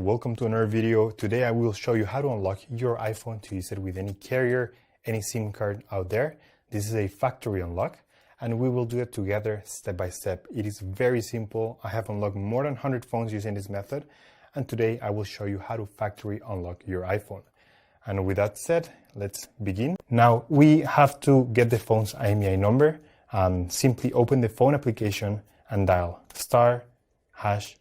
Welcome to another video. Today I will show you how to unlock your iPhone to use it with any carrier, any SIM card out there. This is a factory unlock and we will do it together step by step. It is very simple. I have unlocked more than 100 phones using this method, and today I will show you how to factory unlock your iPhone. And with that said, let's begin. Now we have to get the phone's Imei number and simply open the phone application and dial *#06#,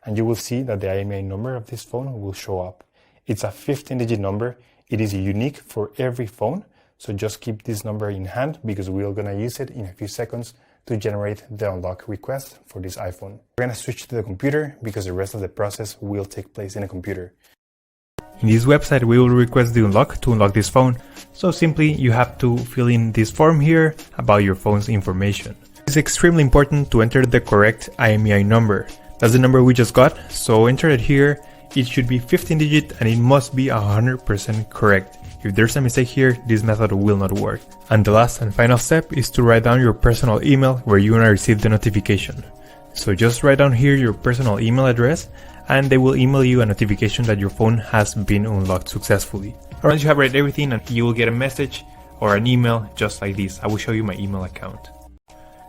and you will see that the Imei number of this phone will show up. It's a 15-digit number. It is unique for every phone, so just keep this number in hand because we are gonna use it in a few seconds to generate the unlock request for this iPhone. We're gonna switch to the computer because the rest of the process will take place in a computer. In this website, we will request the unlock to unlock this phone. So simply, you have to fill in this form here about your phone's information. It's extremely important to enter the correct Imei number. That's the number we just got, so enter it here. It should be 15-digit and it must be 100% correct. If there's a mistake here, this method will not work. And the last and final step is to write down your personal email where you want to receive the notification. So just write down here your personal email address and they will email you a notification that your phone has been unlocked successfully. Once you have read everything, you will get a message or an email just like this. I will show you my email account.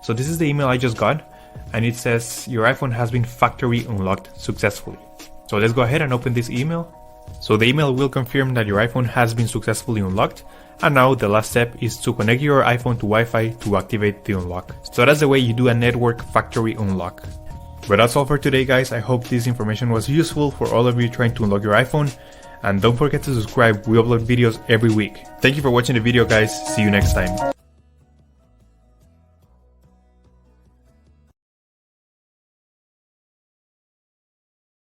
So this is the email I just got, and it says your iPhone has been factory unlocked successfully. So let's go ahead and open this email. So the email will confirm that your iPhone has been successfully unlocked, and now the last step is to connect your iPhone to Wi-Fi to activate the unlock. So that's the way you do a network factory unlock. But that's all for today, guys. I hope this information was useful for all of you trying to unlock your iPhone, and don't forget to subscribe. We upload videos every week. Thank you for watching the video, guys. See you next time.